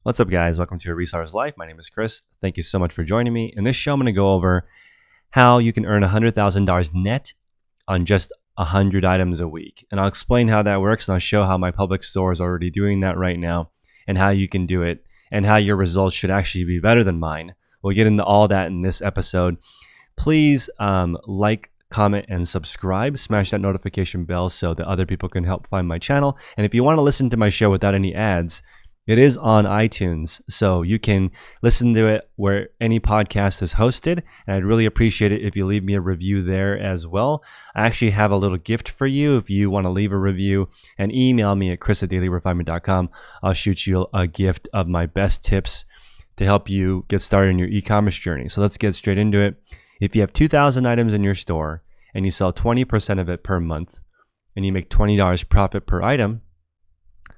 What's up, guys? Welcome to A Reseller's Life. My name is Chris. Thank you so much for joining me. In this show, I'm going to go over how you can earn $100,000 net on just 100 items a week. And I'll explain how that works, and I'll show how my public store is already doing that right now and how you can do it and how your results should actually be better than mine. We'll get into all that in this episode. Please like, comment, and subscribe. Smash that notification bell so that other people can help find my channel. And if you want to listen to my show without any ads, it is on iTunes, so you can listen to it where any podcast is hosted, and I'd really appreciate it if you leave me a review there as well. I actually have a little gift for you if you want to leave a review and email me at chris@dailyrefinement.com. I'll shoot you a gift of my best tips to help you get started in your e-commerce journey. So let's get straight into it. If you have 2,000 items in your store and you sell 20% of it per month and you make $20 profit per item,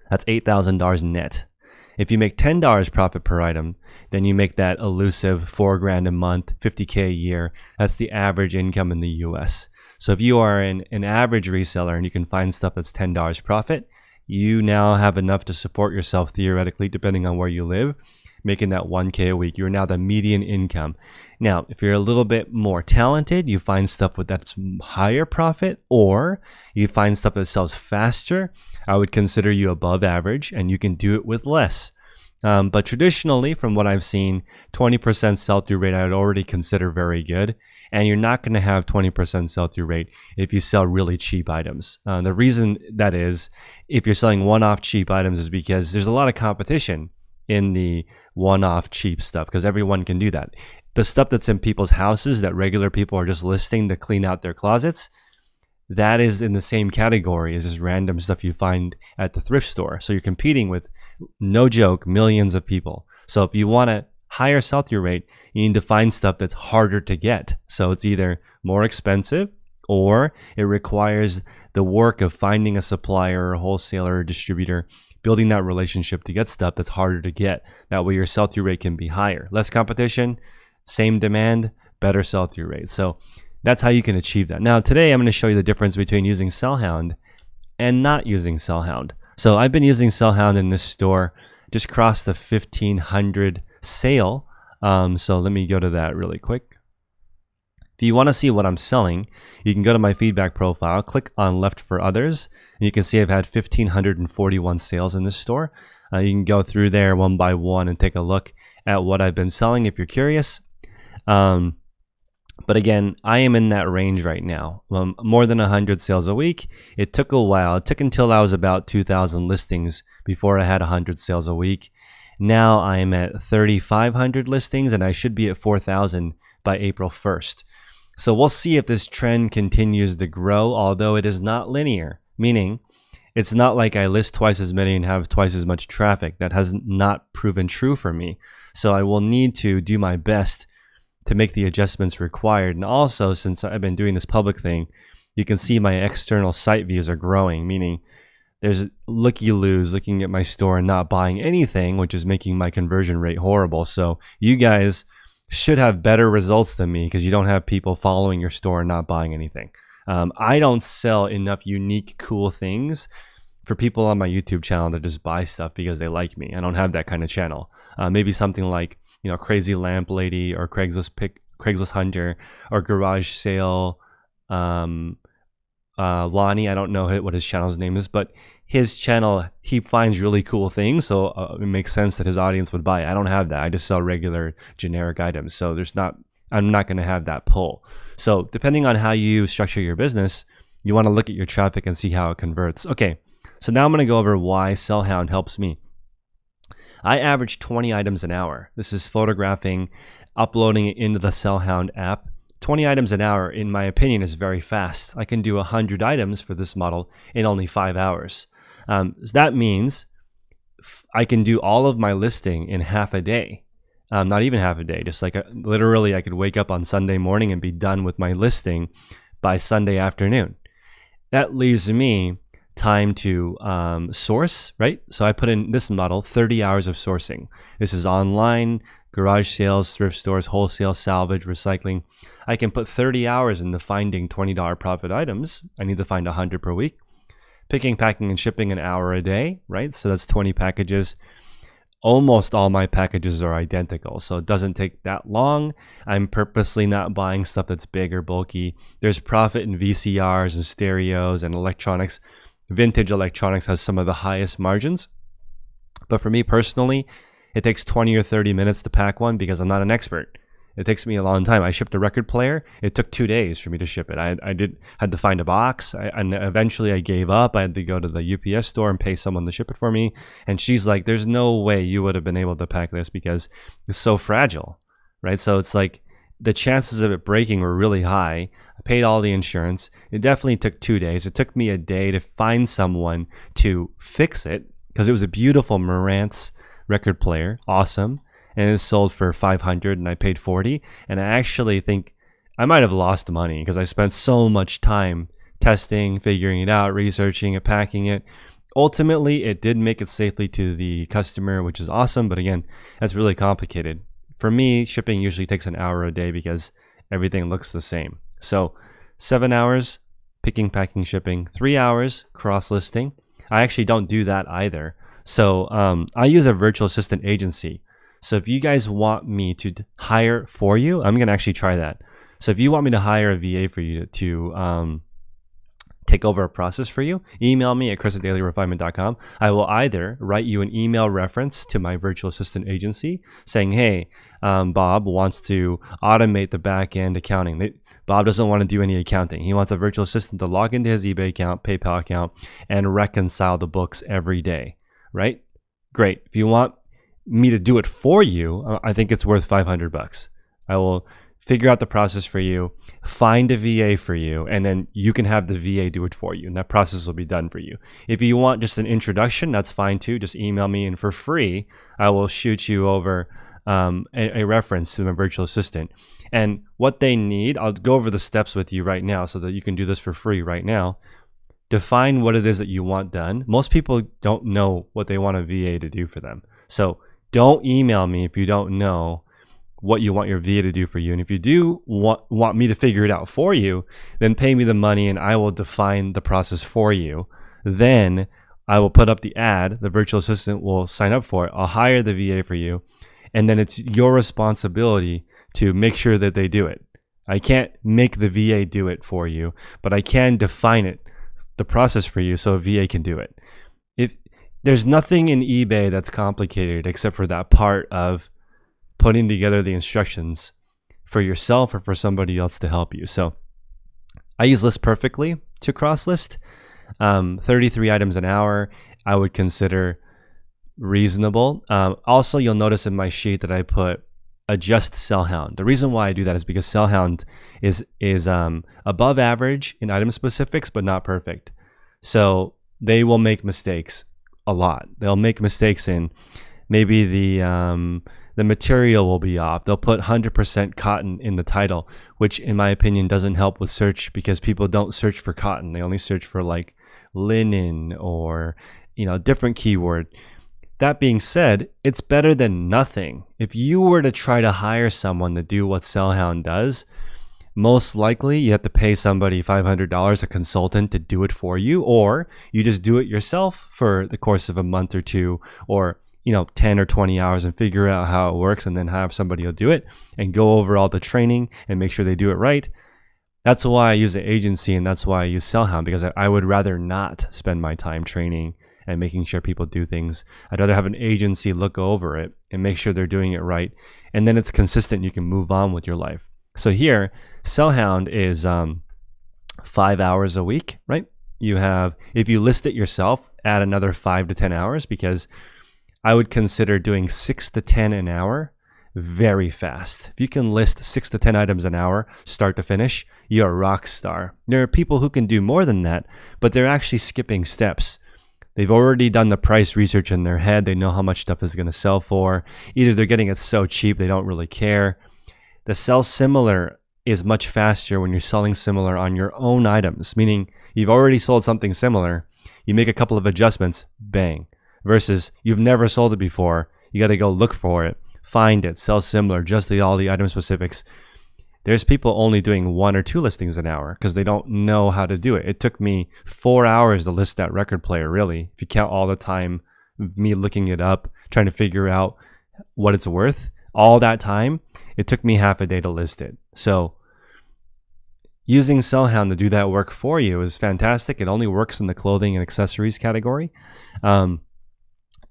that's $8,000 net. If you make $10 profit per item, then you make that elusive $4,000 a month, $50K a year. That's the average income in the US. So if you are an average reseller and you can find stuff that's $10 profit, you now have enough to support yourself theoretically, depending on where you live, making that $1K a week. You're now the median income. Now, if you're a little bit more talented, you find stuff with that's higher profit, or you find stuff that sells faster, I would consider you above average, and you can do it with less. But traditionally, from what I've seen, 20% sell-through rate I would already consider very good. And you're not going to have 20% sell-through rate if you sell really cheap items. The reason that is, if you're selling one-off cheap items, is because there's a lot of competition in the one-off cheap stuff, because everyone can do that. The stuff that's in people's houses that regular people are just listing to clean out their closets, that is in the same category as this random stuff you find at the thrift store. So you're competing with, no joke, millions of people. So if you want a higher sell-through rate, you need to find stuff that's harder to get. So it's either more expensive, or it requires the work of finding a supplier, a wholesaler, or distributor, building that relationship to get stuff that's harder to get. That way your sell-through rate can be higher. Less competition, same demand, better sell-through rate. So that's how you can achieve that. Now, today I'm going to show you the difference between using SellHound and not using SellHound. So I've been using SellHound in this store, just crossed the 1,500 sale. So let me go to that really quick. If you want to see what I'm selling, you can go to my feedback profile, click on left for others, and you can see I've had 1,541 sales in this store. You can go through there one by one and take a look at what I've been selling if you're curious. But again, I am in that range right now, more than 100 sales a week. It took a while. It took until I was about 2,000 listings before I had 100 sales a week. Now I'm at 3,500 listings, and I should be at 4,000 by April 1st. So we'll see if this trend continues to grow, although it is not linear, meaning it's not like I list twice as many and have twice as much traffic. That has not proven true for me. So I will need to do my best to make the adjustments required. And also, since I've been doing this public thing, you can see my external site views are growing, meaning there's looky-loos looking at my store and not buying anything, which is making my conversion rate horrible. So you guys should have better results than me, because you don't have people following your store and not buying anything. I don't sell enough unique, cool things for people on my YouTube channel to just buy stuff because they like me. I don't have that kind of channel. Maybe something like, you know, Crazy Lamp Lady or Craigslist Hunter or Garage Sale Lonnie. I don't know what his channel's name is, but his channel, he finds really cool things, so it makes sense that his audience would buy it. I don't have that. I just sell regular generic items, so I'm not going to have that pull. So depending on how you structure your business, you want to look at your traffic and see how it converts. Okay, so now I'm going to go over why SellHound helps me. I average 20 items an hour. This is photographing, uploading it into the SellHound app. 20 items an hour, in my opinion, is very fast. I can do 100 items for this model in only 5 hours. So that means I can do all of my listing in half a day. Not even half a day, just like literally I could wake up on Sunday morning and be done with my listing by Sunday afternoon. That leaves me time to source, right? So I put in this model 30 hours of sourcing. This is online, garage sales, thrift stores, wholesale, salvage, recycling. I can put 30 hours into finding $20 profit items. I need to find 100 per week. Picking, packing, and shipping an hour a day, right? So that's 20 packages. almost all my packages are identical, so it doesn't take that long. I'm purposely not buying stuff that's big or bulky. There's profit in VCRs and stereos and electronics. Vintage electronics has some of the highest margins. But for me personally, it takes 20 or 30 minutes to pack one because I'm not an expert. It takes me a long time. I shipped a record player. It took 2 days for me to ship it. I had to find a box, and eventually I gave up. I had to go to the UPS store and pay someone to ship it for me. And she's like, "There's no way you would have been able to pack this because it's so fragile, right?" So it's like the chances of it breaking were really high. I paid all the insurance. It definitely took 2 days. It took me a day to find someone to fix it because it was a beautiful Marantz record player, awesome. And it sold for $500 and I paid $40. And I actually think I might have lost money because I spent so much time testing, figuring it out, researching it, packing it. Ultimately, it did make it safely to the customer, which is awesome. But again, that's really complicated. For me, shipping usually takes an hour a day because everything looks the same. So 7 hours, picking, packing, shipping. 3 hours, cross-listing. I actually don't do that either. So I use a virtual assistant agency. So if you guys want me to hire for you, I'm going to actually try that. So if you want me to hire a VA for you to take over a process for you, email me at chris@dailyrefinement.com. I will either write you an email reference to my virtual assistant agency saying, hey, Bob wants to automate the back-end accounting. Bob doesn't want to do any accounting. He wants a virtual assistant to log into his eBay account, PayPal account, and reconcile the books every day, right? Great. If you want me to do it for you, I think it's worth $500. I will figure out the process for you, find a VA for you, and then you can have the VA do it for you, and that process will be done for you. If you want just an introduction, that's fine too. Just email me, and for free, I will shoot you over a reference to my virtual assistant. And what they need, I'll go over the steps with you right now so that you can do this for free right now. Define what it is that you want done. Most people don't know what they want a VA to do for them. So don't email me if you don't know what you want your VA to do for you. And if you do want me to figure it out for you, then pay me the money and I will define the process for you. Then I will put up the ad. The virtual assistant will sign up for it. I'll hire the VA for you. And then it's your responsibility to make sure that they do it. I can't make the VA do it for you, but I can define it, the process for you, so a VA can do it. There's nothing in eBay that's complicated except for that part of putting together the instructions for yourself or for somebody else to help you. So I use List Perfectly to cross-list. 33 items an hour I would consider reasonable. Also, you'll notice in my sheet that I put adjust SellHound. The reason why I do that is because SellHound is above average in item specifics, but not perfect. So they will make mistakes a lot. They'll make mistakes in maybe the material will be off. They'll put 100% cotton in the title, which in my opinion doesn't help with search because people don't search for cotton. They only search for like linen or different keyword. That being said, it's better than nothing. If you were to try to hire someone to do what SellHound does, most likely you have to pay somebody $500, a consultant, to do it for you, or you just do it yourself for the course of a month or two, or 10 or 20 hours and figure out how it works, and then have somebody else do it and go over all the training and make sure they do it right. That's why I use the agency, and that's why I use SellHound, because I would rather not spend my time training and making sure people do things. I'd rather have an agency look over it and make sure they're doing it right. And then it's consistent. You can move on with your life. So here, SellHound is 5 hours a week, right? You have, if you list it yourself, add another 5 to 10 hours, because I would consider doing 6 to 10 an hour very fast. If you can list 6 to 10 items an hour, start to finish, you're a rock star. There are people who can do more than that, but they're actually skipping steps. They've already done the price research in their head. They know how much stuff is going to sell for. Either they're getting it so cheap they don't really care. The sell similar is much faster when you're selling similar on your own items, meaning you've already sold something similar. You make a couple of adjustments, bang. Versus you've never sold it before. You got to go look for it, find it, sell similar, just all the item specifics. There's people only doing 1 or 2 listings an hour because they don't know how to do it. It took me 4 hours to list that record player, really, if you count all the time me looking it up, trying to figure out what it's worth. All that time, it took me half a day to list it. So using SellHound to do that work for you is fantastic. It only works in the clothing and accessories category.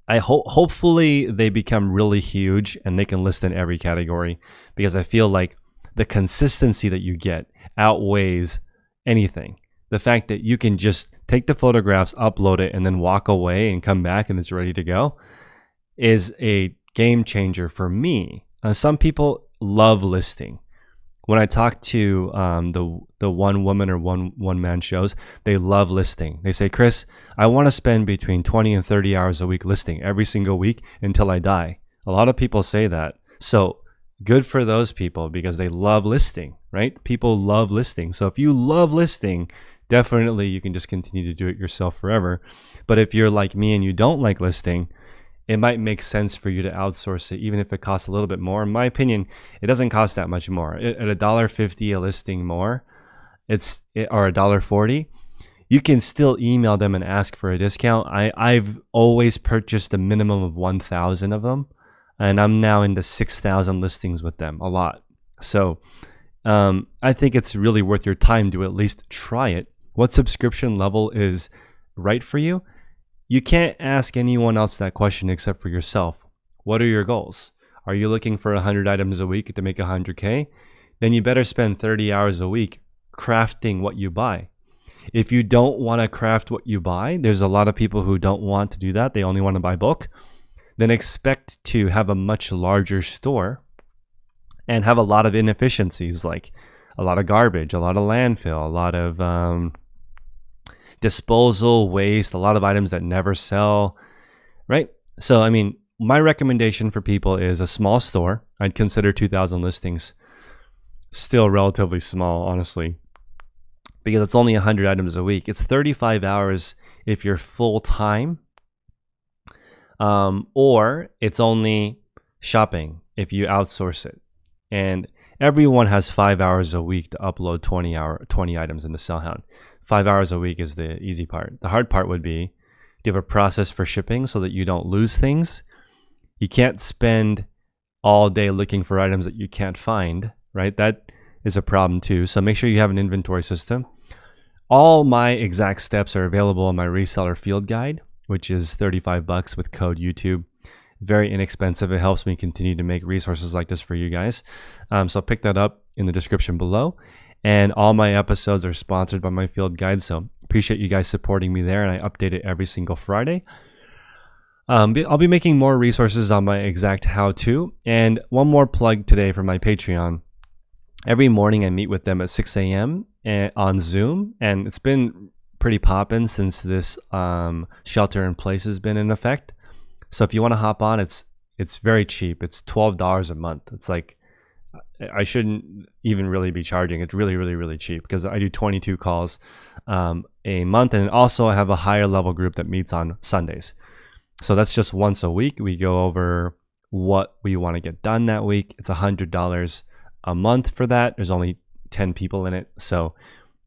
Hopefully they become really huge and they can list in every category, because I feel like the consistency that you get outweighs anything. The fact that you can just take the photographs, upload it, and then walk away and come back and it's ready to go is a game changer for me. Some people love listing. When I talk to the one woman or one man shows, they love listing. They say, Chris, I want to spend between 20 and 30 hours a week listing every single week until I die. A lot of people say that. So good for those people, because they love listing, right? People love listing. So if you love listing, definitely you can just continue to do it yourself forever. But if you're like me and you don't like listing, it might make sense for you to outsource it, even if it costs a little bit more. In my opinion, it doesn't cost that much more. At $1.50 a listing more, or $1.40, you can still email them and ask for a discount. I've always purchased a minimum of 1,000 of them, and I'm now into 6,000 listings with them, a lot. So I think it's really worth your time to at least try it. What subscription level is right for you? You can't ask anyone else that question except for yourself. What are your goals? Are you looking for 100 items a week to make 100K? Then you better spend 30 hours a week crafting what you buy. If you don't want to craft what you buy, there's a lot of people who don't want to do that. They only want to buy bulk. Then expect to have a much larger store and have a lot of inefficiencies, like a lot of garbage, a lot of landfill, a lot of disposal, waste, a lot of items that never sell, right? So, I mean, my recommendation for people is a small store. I'd consider 2,000 listings still relatively small, honestly, because it's only 100 items a week. It's 35 hours if you're full-time, or it's only shopping if you outsource it. And everyone has 5 hours a week to upload 20 items into SellHound. 5 hours a week is the easy part. The hard part would be to have a process for shipping so that you don't lose things. You can't spend all day looking for items that you can't find, right? That is a problem too. So make sure you have an inventory system. All my exact steps are available in my reseller field guide, which is $35 with code YouTube. Very inexpensive. It helps me continue to make resources like this for you guys. So pick that up in the description below. And all my episodes are sponsored by my field guide. So appreciate you guys supporting me there. And I update it every single Friday. I'll be making more resources on my exact how-to. And one more plug today for my Patreon. Every morning I meet with them at 6 a.m. on Zoom. And it's been pretty poppin' since this shelter in place has been in effect. So if you want to hop on, it's very cheap. It's $12 a month. It's like, I shouldn't even really be charging. It's really, really, really cheap because I do 22 calls a month. And also I have a higher level group that meets on Sundays. So that's just once a week. We go over what we want to get done that week. It's $100 a month for that. There's only 10 people in it. So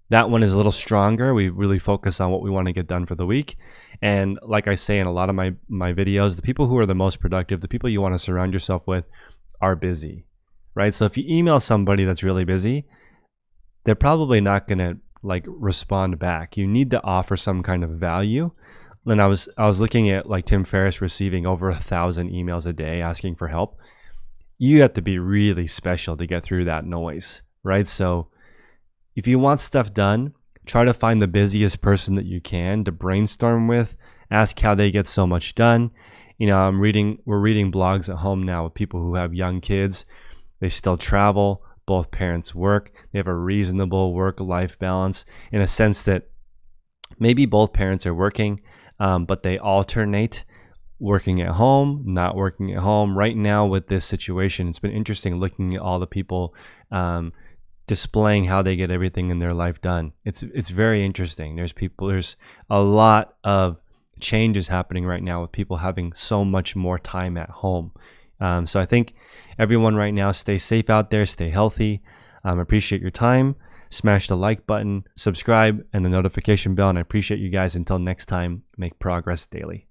that one is a little stronger. We really focus on what we want to get done for the week. And like I say in a lot of my videos, the people who are the most productive, the people you want to surround yourself with are busy, right? So if you email somebody that's really busy, they're probably not going to like respond back. You need to offer some kind of value. And I was looking at like Tim Ferriss receiving over 1,000 emails a day asking for help. You have to be really special to get through that noise, right? So if you want stuff done, try to find the busiest person that you can to brainstorm with. Ask how they get so much done. You know, we're reading blogs at home now with people who have young kids. They still travel. Both parents work. They have a reasonable work-life balance in a sense that maybe both parents are working, but they alternate working at home, not working at home. Right now with this situation, it's been interesting looking at all the people displaying how they get everything in their life done. It's very interesting. There's a lot of changes happening right now with people having so much more time at home. So I think everyone right now, stay safe out there, stay healthy. Appreciate your time. Smash the like button, subscribe, and the notification bell. And I appreciate you guys. Until next time, make progress daily.